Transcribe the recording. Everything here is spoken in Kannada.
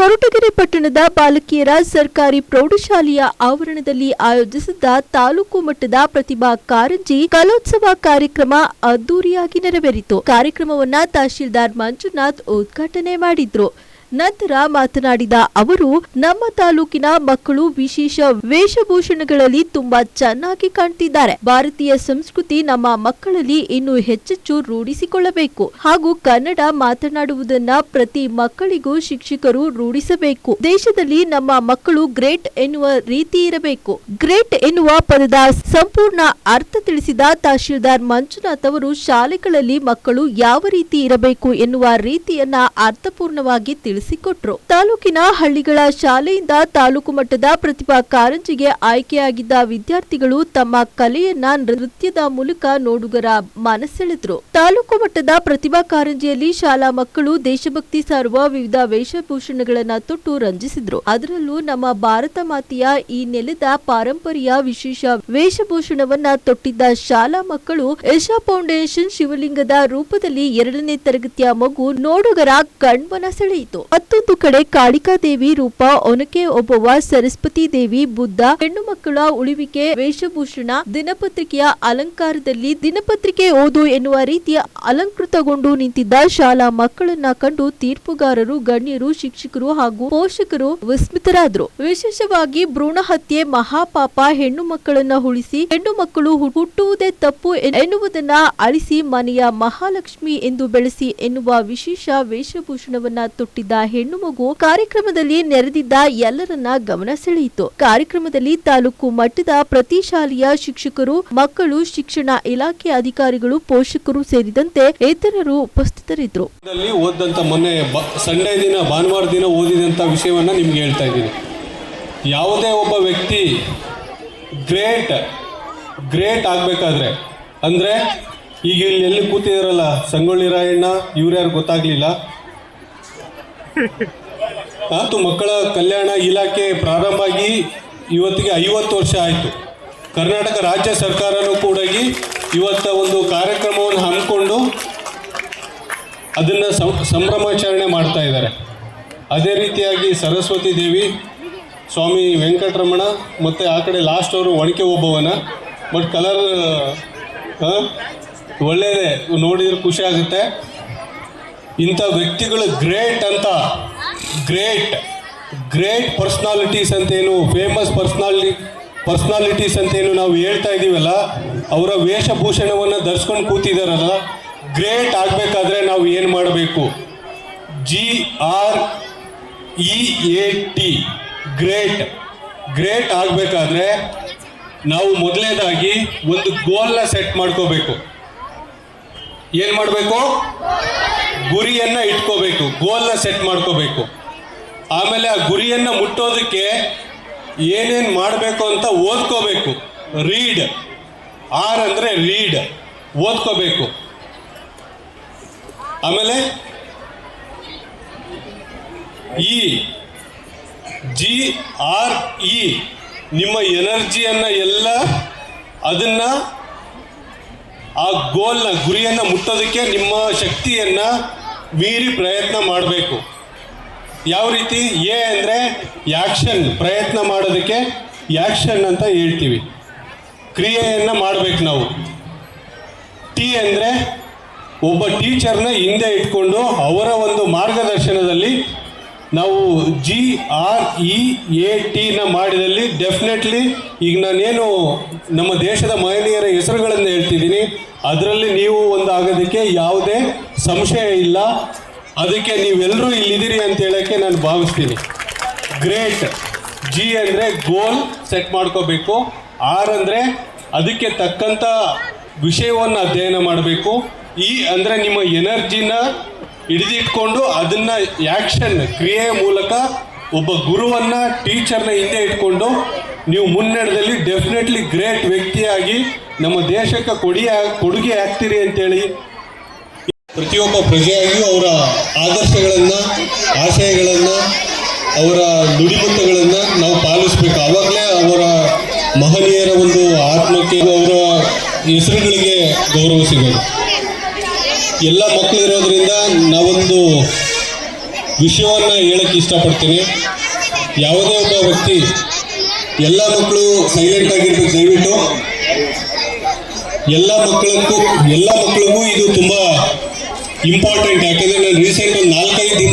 ಕೊರಟಗೆರೆ ಪಟ್ಟಣದ ಬಾಲಕಿಯರ ಸರ್ಕಾರಿ ಪ್ರೌಢಶಾಲೆಯ ಆವರಣದಲ್ಲಿ ಆಯೋಜಿಸಿದ್ದ ತಾಲೂಕು ಮಟ್ಟದ ಪ್ರತಿಭಾ ಕಾರಂಜಿ ಕಲೋತ್ಸವ ಕಾರ್ಯಕ್ರಮ ಅದ್ದೂರಿಯಾಗಿ ನೆರವೇರಿತು. ಕಾರ್ಯಕ್ರಮವನ್ನು ತಹಶೀಲ್ದಾರ್ ಮಂಜುನಾಥ್ ಉದ್ಘಾಟನೆ ಮಾಡಿದ್ರು. ನಂತರ ಮಾತನಾಡಿದ ಅವರು, ನಮ್ಮ ತಾಲೂಕಿನ ಮಕ್ಕಳು ವಿಶೇಷ ವೇಷಭೂಷಣಗಳಲ್ಲಿ ತುಂಬಾ ಚೆನ್ನಾಗಿ ಕಾಣ್ತಿದ್ದಾರೆ. ಭಾರತೀಯ ಸಂಸ್ಕೃತಿ ನಮ್ಮ ಮಕ್ಕಳಲ್ಲಿ ಇನ್ನೂ ಹೆಚ್ಚೆಚ್ಚು ರೂಢಿಸಿಕೊಳ್ಳಬೇಕು ಹಾಗೂ ಕನ್ನಡ ಮಾತನಾಡುವುದನ್ನ ಪ್ರತಿ ಮಕ್ಕಳಿಗೂ ಶಿಕ್ಷಕರು ರೂಢಿಸಬೇಕು. ದೇಶದಲ್ಲಿ ನಮ್ಮ ಮಕ್ಕಳು ಗ್ರೇಟ್ ಎನ್ನುವ ರೀತಿ ಇರಬೇಕು. ಗ್ರೇಟ್ ಎನ್ನುವ ಪದದ ಸಂಪೂರ್ಣ ಅರ್ಥ ತಿಳಿಸಿದ ತಹಶೀಲ್ದಾರ್ ಮಂಜುನಾಥ್ ಅವರು, ಶಾಲೆಗಳಲ್ಲಿ ಮಕ್ಕಳು ಯಾವ ರೀತಿ ಇರಬೇಕು ಎನ್ನುವ ರೀತಿಯನ್ನ ಅರ್ಥಪೂರ್ಣವಾಗಿ ತಿಳಿಸಿಕೊಟ್ರು. ತಾಲೂಕಿನ ಹಳ್ಳಿಗಳ ಶಾಲೆಯಿಂದ ತಾಲೂಕು ಮಟ್ಟದ ಪ್ರತಿಭಾ ಕಾರಂಜಿಗೆ ಆಯ್ಕೆಯಾಗಿದ್ದ ವಿದ್ಯಾರ್ಥಿಗಳು ತಮ್ಮ ಕಲೆಯನ್ನ ನೃತ್ಯದ ಮೂಲಕ ನೋಡುಗರ ಮನಸೆಳೆದ್ರು. ತಾಲೂಕು ಮಟ್ಟದ ಪ್ರತಿಭಾ ಕಾರಂಜಿಯಲ್ಲಿ ಶಾಲಾ ಮಕ್ಕಳು ದೇಶಭಕ್ತಿ ಸಾರುವ ವಿವಿಧ ವೇಷಭೂಷಣಗಳನ್ನ ತೊಟ್ಟು ರಂಜಿಸಿದ್ರು. ಅದರಲ್ಲೂ ನಮ್ಮ ಭಾರತ ಮಾತೆಯ ಈ ನೆಲದ ಪಾರಂಪರ್ಯ ವಿಶೇಷ ವೇಷಭೂಷಣವನ್ನ ತೊಟ್ಟಿದ್ದ ಶಾಲಾ ಮಕ್ಕಳು ಯಶಾ ಫೌಂಡೇಶನ್ ಶಿವಲಿಂಗದ ರೂಪದಲ್ಲಿ 2ನೇ ತರಗತಿಯ ಮಗು ನೋಡುಗರ ಕಣ್ಮನ ಸೆಳೆಯಿತು. ಮತ್ತೊಂದು ಕಡೆ ಕಾಳಿಕಾದೇವಿ ರೂಪ, ಒನಕೆ ಒಬ್ಬವ್ವ, ಸರಸ್ವತಿ ದೇವಿ, ಬುದ್ಧ, ಹೆಣ್ಣು ಮಕ್ಕಳ ಉಳಿವಿಕೆ ವೇಷಭೂಷಣ, ದಿನಪತ್ರಿಕೆಯ ಅಲಂಕಾರದಲ್ಲಿ ದಿನಪತ್ರಿಕೆ ಓದು ಎನ್ನುವ ರೀತಿಯ ಅಲಂಕೃತಗೊಂಡು ನಿಂತಿದ್ದ ಶಾಲಾ ಮಕ್ಕಳನ್ನ ಕಂಡು ತೀರ್ಪುಗಾರರು, ಗಣ್ಯರು, ಶಿಕ್ಷಕರು ಹಾಗೂ ಪೋಷಕರು ವಿಸ್ಮಿತರಾದ್ರು. ವಿಶೇಷವಾಗಿ ಭ್ರೂಣ ಹತ್ಯೆ ಮಹಾಪಾಪ, ಹೆಣ್ಣು ಮಕ್ಕಳನ್ನ ಉಳಿಸಿ ಹೆಣ್ಣು ಮಕ್ಕಳು ಹುಟ್ಟುವುದೇ ತಪ್ಪು ಎನ್ನುವುದನ್ನ ಅಳಿಸಿ ಮನೆಯ ಮಹಾಲಕ್ಷ್ಮಿ ಎಂದು ಬೆಳೆಸಿ ಎನ್ನುವ ವಿಶೇಷ ವೇಷಭೂಷಣವನ್ನ ತೊಟ್ಟಿದ್ದ ಹೆಣ್ಣು ಮಗು ಕಾರ್ಯಕ್ರಮದಲ್ಲಿ ನೆರೆದಿದ್ದ ಎಲ್ಲರನ್ನ ಗಮನ ಸೆಳೆಯಿತು. ಕಾರ್ಯಕ್ರಮದಲ್ಲಿ ತಾಲೂಕು ಮಟ್ಟದ ಪ್ರತಿ ಶಾಲೆಯ ಶಿಕ್ಷಕರು, ಮಕ್ಕಳು, ಶಿಕ್ಷಣ ಇಲಾಖೆ ಅಧಿಕಾರಿಗಳು, ಪೋಷಕರು ಸೇರಿದಂತೆ ಇತರರು ಉಪಸ್ಥಿತರಿದ್ದರು. ಓದಂತ ಮೊನ್ನೆ ಸಂಡೇ ದಿನ ಭಾನುವಾರ ದಿನ ಓದಿದಂಥ ವಿಷಯವನ್ನ ನಿಮ್ಗೆ ಹೇಳ್ತಾ ಇದ್ದೀನಿ. ಯಾವುದೇ ಒಬ್ಬ ವ್ಯಕ್ತಿ ಗ್ರೇಟ್ ಆಗಬೇಕಾದ್ರೆ ಅಂದರೆ ಈಗ ಇಲ್ಲಿ ಎಲ್ಲಿ ಕೂತಿದಾರಲ್ಲ ಸಂಗೊಳ್ಳಿ ರಾಯಣ್ಣ, ಇವ್ರ್ಯಾರು ಗೊತ್ತಾಗ್ಲಿಲ್ಲ. ಮಕ್ಕಳ ಕಲ್ಯಾಣ ಇಲಾಖೆ ಪ್ರಾರಂಭ ಆಗಿ ಇವತ್ತಿಗೆ 50 ವರ್ಷ ಆಯಿತು. ಕರ್ನಾಟಕ ರಾಜ್ಯ ಸರ್ಕಾರನೂ ಕೂಡ ಇವತ್ತ ಒಂದು ಕಾರ್ಯಕ್ರಮವನ್ನು ಹಮ್ಮಿಕೊಂಡು ಅದನ್ನು ಸಂಭ್ರಮಾಚರಣೆ ಮಾಡ್ತಾ ಇದ್ದಾರೆ. ಅದೇ ರೀತಿಯಾಗಿ ಸರಸ್ವತಿ ದೇವಿ, ಸ್ವಾಮಿ ವೆಂಕಟರಮಣ ಮತ್ತು ಆ ಕಡೆ ಲಾಸ್ಟ್ ಅವರು ಒನಕೆ ಓಬವ್ವನ. ಬಟ್ ಕಲರ್ ಒಳ್ಳೆಯದೇ, ನೋಡಿದ್ರೆ ಖುಷಿ ಆಗುತ್ತೆ. ಇಂಥ ವ್ಯಕ್ತಿಗಳು ಗ್ರೇಟ್ ಪರ್ಸ್ನಾಲಿಟೀಸ್ ಅಂತೇನು, ಫೇಮಸ್ ಪರ್ಸ್ನಾಲಿಟೀಸ್ ಅಂತೇನು ನಾವು ಹೇಳ್ತಾ ಇದ್ದೀವಲ್ಲ, ಅವರ ವೇಷಭೂಷಣವನ್ನು ಧರಿಸ್ಕೊಂಡು ಕೂತಿದಾರಲ್ಲ, ಗ್ರೇಟ್ ಆಗಬೇಕಾದ್ರೆ ನಾವು ಏನು ಮಾಡಬೇಕು? GREAT ಗ್ರೇಟ್ ಆಗಬೇಕಾದ್ರೆ ನಾವು ಮೊದಲನೇದಾಗಿ ಒಂದು ಗೋಲ್ನ ಸೆಟ್ ಮಾಡ್ಕೋಬೇಕು. ಏನು ಮಾಡಬೇಕು? ಗುರಿಯನ್ನು ಇಟ್ಕೋಬೇಕು, ಗೋಲ್ನ ಸೆಟ್ ಮಾಡ್ಕೋಬೇಕು. ಆಮೇಲೆ ಆ ಗುರಿಯನ್ನು ಮುಟ್ಟೋದಕ್ಕೆ ಏನೇನು ಮಾಡಬೇಕು ಅಂತ ಓದ್ಕೋಬೇಕು. R ಅಂದರೆ ರೀಡ್, ಓದ್ಕೋಬೇಕು. ಆಮೇಲೆ GRE ನಿಮ್ಮ ಎನರ್ಜಿಯನ್ನು ಎಲ್ಲ ಅದನ್ನು ಆ ಗೋಲ್ನ ಗುರಿಯನ್ನು ಮುಟ್ಟೋದಕ್ಕೆ ನಿಮ್ಮ ಶಕ್ತಿಯನ್ನು ಮೀರಿ ಪ್ರಯತ್ನ ಮಾಡಬೇಕು. ಯಾವ ರೀತಿ? A ಅಂದರೆ ಆ್ಯಕ್ಷನ್, ಪ್ರಯತ್ನ ಮಾಡೋದಕ್ಕೆ ಆ್ಯಕ್ಷನ್ ಅಂತ ಹೇಳ್ತೀವಿ, ಕ್ರಿಯೆಯನ್ನು ಮಾಡಬೇಕು ನಾವು. T ಅಂದರೆ ಒಬ್ಬ ಟೀಚರ್ನ ಹಿಂದೆ ಇಟ್ಕೊಂಡು ಅವರ ಒಂದು ಮಾರ್ಗದರ್ಶನದಲ್ಲಿ ನಾವು GREAT ಮಾಡಿದಲ್ಲಿ ಡೆಫಿನೆಟ್ಲಿ ಈಗ ನಾನೇನು ನಮ್ಮ ದೇಶದ ಮಹಿಳೆಯರ ಹೆಸರುಗಳನ್ನು ಹೇಳ್ತಿದ್ದೀನಿ, ಅದರಲ್ಲಿ ನೀವು ಒಂದು ಆಗೋದಕ್ಕೆ ಯಾವುದೇ ಸಂಶಯ ಇಲ್ಲ. ಅದಕ್ಕೆ ನೀವೆಲ್ಲರೂ ಇಲ್ಲಿದ್ದೀರಿ ಅಂತ ಹೇಳೋಕ್ಕೆ ನಾನು ಭಾವಿಸ್ತೀನಿ. ಗ್ರೇಟ್. G ಅಂದರೆ ಗೋಲ್ ಸೆಟ್ ಮಾಡ್ಕೋಬೇಕು. R ಅಂದರೆ ಅದಕ್ಕೆ ತಕ್ಕಂಥ ವಿಷಯವನ್ನು ಅಧ್ಯಯನ ಮಾಡಬೇಕು. E ಅಂದರೆ ನಿಮ್ಮ ಎನರ್ಜಿನ ಹಿಡಿದಿಟ್ಕೊಂಡು ಅದನ್ನು ಆ್ಯಕ್ಷನ್, ಕ್ರಿಯೆಯ ಮೂಲಕ ಒಬ್ಬ ಗುರುವನ್ನು, ಟೀಚರ್ನ ಹಿಂದೆ ಇಟ್ಕೊಂಡು ನೀವು ಮುನ್ನಡೆದಲ್ಲಿ ಡೆಫಿನೆಟ್ಲಿ ಗ್ರೇಟ್ ವ್ಯಕ್ತಿಯಾಗಿ ನಮ್ಮ ದೇಶಕ್ಕೆ ಕೊಡುಗೆ ಆಗ್ತೀರಿ ಅಂತೇಳಿ ಪ್ರತಿಯೊಬ್ಬ ಪ್ರಜೆಯಾಗಿಯೂ ಅವರ ಆದರ್ಶಗಳನ್ನು, ಆಶಯಗಳನ್ನು, ಅವರ ನುಡಿಮುತ್ತಗಳನ್ನು ನಾವು ಪಾಲಿಸಬೇಕು. ಆವಾಗಲೇ ಅವರ ಮಹನೀಯರ ಒಂದು ಆತ್ಮಕ್ಕೆ, ಅವರ ಹೆಸರುಗಳಿಗೆ ಗೌರವ ಸಿಗೋದು. ಎಲ್ಲ ಮಕ್ಕಳಿರೋದ್ರಿಂದ ನಾವೊಂದು ವಿಷಯವನ್ನು ಹೇಳಕ್ಕೆ ಇಷ್ಟಪಡ್ತೀನಿ. ಯಾವುದೇ ಒಬ್ಬ ವ್ಯಕ್ತಿ, ಎಲ್ಲ ಮಕ್ಕಳು ಸೈಲೆಂಟ್ ಆಗಿರ್ಬೇಕು ದಯವಿಟ್ಟು. ಎಲ್ಲ ಮಕ್ಕಳಿಗೂ ಇದು ತುಂಬ ಇಂಪಾರ್ಟೆಂಟ್. ಯಾಕಂದರೆ ನಾನು ರೀಸೆಂಟ್ ಒಂದು 4-5 ದಿನ